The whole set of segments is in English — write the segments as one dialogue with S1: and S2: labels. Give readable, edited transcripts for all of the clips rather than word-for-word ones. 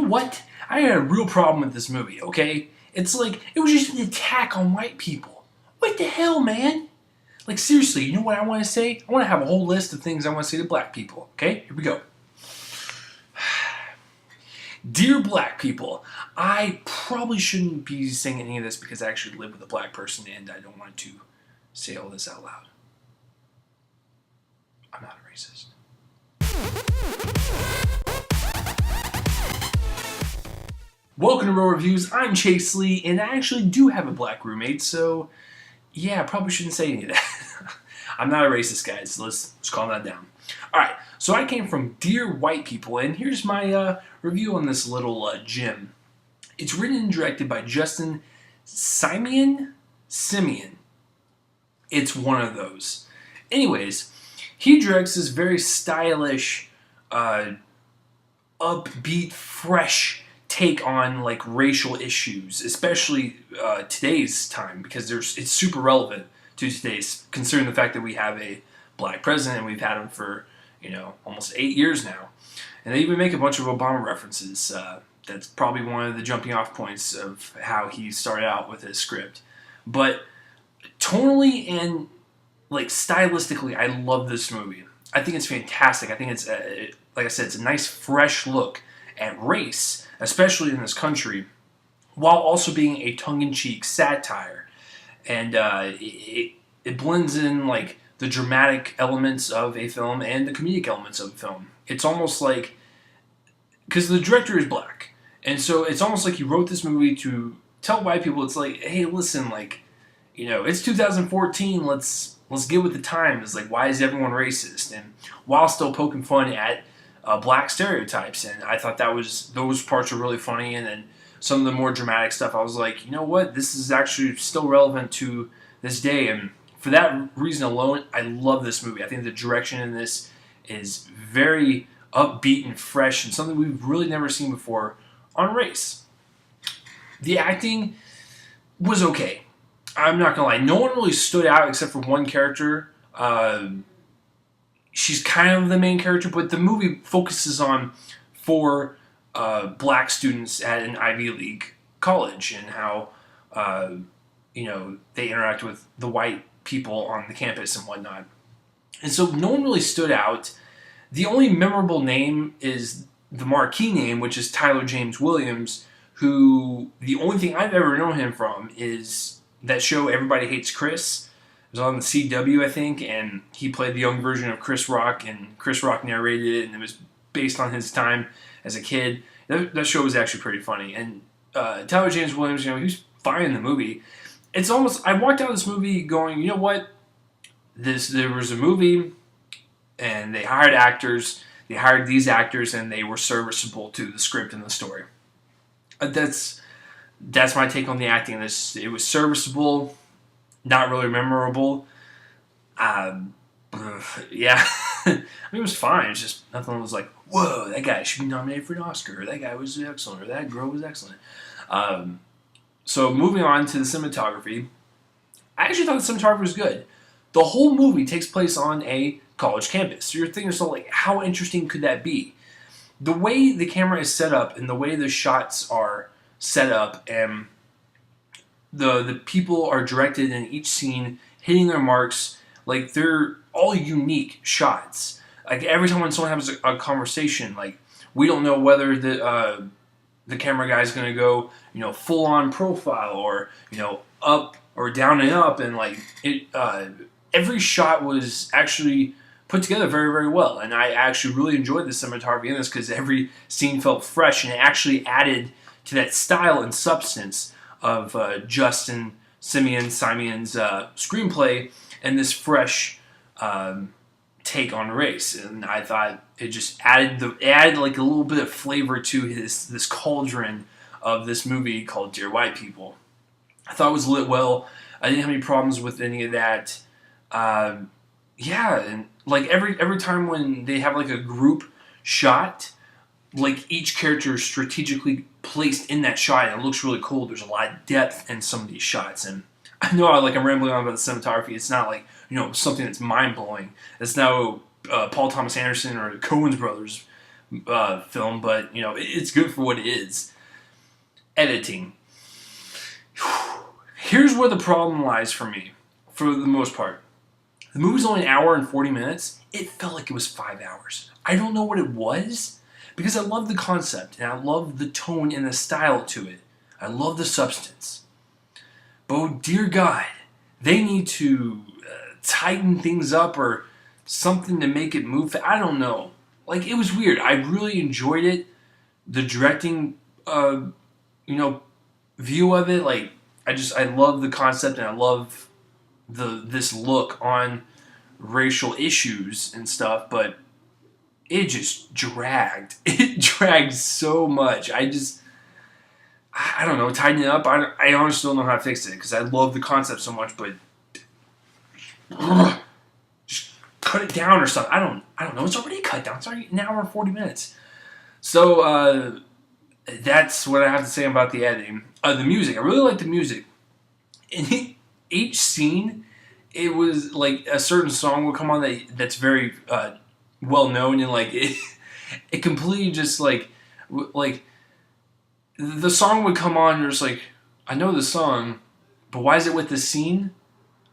S1: what? I had a real problem with this movie, okay? It's like, it was just an attack on white people. What the hell, man? Like, seriously, you know what I want to say? I want to have a whole list of things I want to say to black people, okay? Here we go. Dear black people, I probably shouldn't be saying any of this because I actually live with a black person and I don't want to say all this out loud. I'm not a racist. Welcome to Real Reviews. I'm Chase Lee, and I actually do have a black roommate, so yeah, I probably shouldn't say any of that. I'm not a racist, guys, so let's calm that down. Alright, so I came from Dear White People, and here's my review on this little gem. It's written and directed by Justin Simien. It's one of those. Anyways, he directs this very stylish, upbeat, fresh take on like racial issues, especially today's time, because it's super relevant to today's, considering the fact that we have a black president and we've had him for almost 8 years now, and they even make a bunch of Obama references. That's probably one of the jumping off points of how he started out with his script. But tonally and like stylistically, I love this movie. I think it's fantastic. I think it's like I said, it's a nice fresh look at race, especially in this country, while also being a tongue-in-cheek satire. And it blends in like the dramatic elements of a film and the comedic elements of a film. It's almost like, because the director is black, and so it's almost like he wrote this movie to tell white people, it's like, hey, listen, like, it's 2014, let's get with the times. Like, why is everyone racist? And while still poking fun at black stereotypes, and I thought those parts were really funny. And then some of the more dramatic stuff, I was like, you know what, this is actually still relevant to this day. And for that reason alone, I love this movie. I think the direction in this is very upbeat and fresh, and something we've really never seen before on race. The acting was okay. I'm not gonna lie, no one really stood out except for one character. She's kind of the main character, but the movie focuses on 4 black students at an Ivy League college and how they interact with the white people on the campus and whatnot. And so no one really stood out. The only memorable name is the marquee name, which is Tyler James Williams, who the only thing I've ever known him from is that show Everybody Hates Chris. It was on the CW, I think, and he played the young version of Chris Rock, and Chris Rock narrated it, and it was based on his time as a kid. That show was actually pretty funny. And Tyler James Williams, he was fine in the movie. It's almost, I walked out of this movie going, you know what? There was a movie, and they hired actors. They hired these actors, and they were serviceable to the script and the story. That's my take on the acting in this. It was serviceable, not really memorable. Yeah. I mean, it was fine. It's just nothing was like, whoa, that guy should be nominated for an Oscar, or that guy was excellent, or that girl was excellent. So moving on to the cinematography, I actually thought the cinematography was good. The whole movie takes place on a college campus. So you're thinking, so like, how interesting could that be? The way the camera is set up and the way the shots are set up and the people are directed in each scene, hitting their marks, like they're all unique shots. Like every time when someone has a conversation, like we don't know whether the camera guy is going to go, full on profile or up or down and up, and like it. Every shot was actually put together very, very well, and I actually really enjoyed the cinematography in this because every scene felt fresh, and it actually added to that style and substance of Justin Simeon's screenplay and this fresh take on race. And I thought it just added like a little bit of flavor to this cauldron of this movie called Dear White People. I thought it was lit well. I didn't have any problems with any of that. Yeah, and like every time when they have like a group shot, like each character is strategically placed in that shot, and it looks really cool. There's a lot of depth in some of these shots, and I know I'm rambling on about the cinematography. It's not like something that's mind blowing. It's now Paul Thomas Anderson or the Coen brothers film, but it's good for what it is. Editing. Here's where the problem lies for me, for the most part. The movie's only an hour and 40 minutes. It felt like it was 5 hours. I don't know what it was, because I love the concept, and I love the tone and the style to it. I love the substance. But oh, dear God, they need to tighten things up or something to make it move. I don't know. Like, it was weird. I really enjoyed it. The directing, view of it, like, I love the concept, and I love this look on racial issues and stuff, but it just dragged. It dragged so much. I don't know, tighten it up. I honestly don't know how to fix it, because I love the concept so much, but just cut it down or something. I don't know. It's already cut down. It's already an hour and 40 minutes. So that's what I have to say about the editing. The music. I really like the music. In each scene, it was like a certain song would come on that's very well known, and like it completely just like the song would come on, and you're just like, I know the song, but why is it with this scene?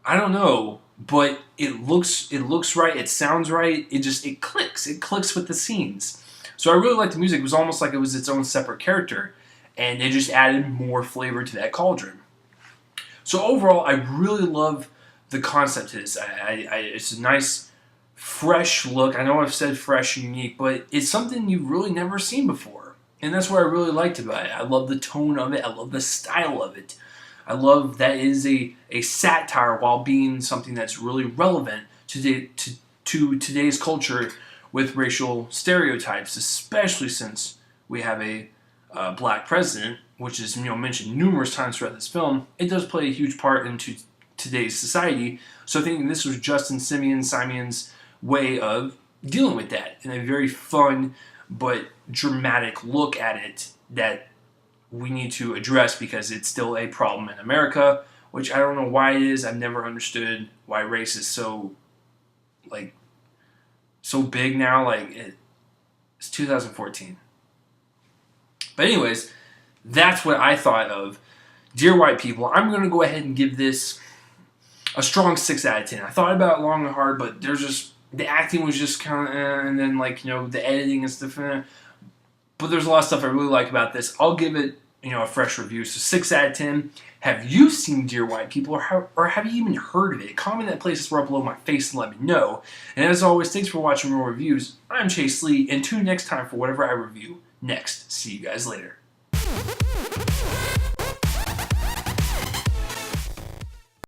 S1: I don't know, but it looks right. It sounds right. It clicks. It clicks with the scenes. So I really liked the music. It was almost like it was its own separate character, and it just added more flavor to that cauldron. So overall, I really love the concept of this. It's a nice, fresh look. I know I've said fresh and unique, but it's something you've really never seen before. And that's what I really liked about it. I love the tone of it. I love the style of it. I love that it is a satire while being something that's really relevant to today's culture with racial stereotypes, especially since we have a black president, which is mentioned numerous times throughout this film. It does play a huge part into today's society. So I think this was Justin Simeon's way of dealing with that in a very fun but dramatic look at it that we need to address, because it's still a problem in America, which I don't know why it is. I've never understood why race is so big now. It's 2014. But anyways, that's what I thought of Dear White People. I'm going to go ahead and give this a strong 6 out of 10. I thought about it long and hard, but the acting was just kind of, and then the editing and stuff. But there's a lot of stuff I really like about this. I'll give it, a fresh review. So 6 out of 10. Have you seen Dear White People, or have you even heard of it? Comment in that places right below my face and let me know. And as always, thanks for watching more reviews. I'm Chase Lee, and tune in next time for whatever I review next. See you guys later.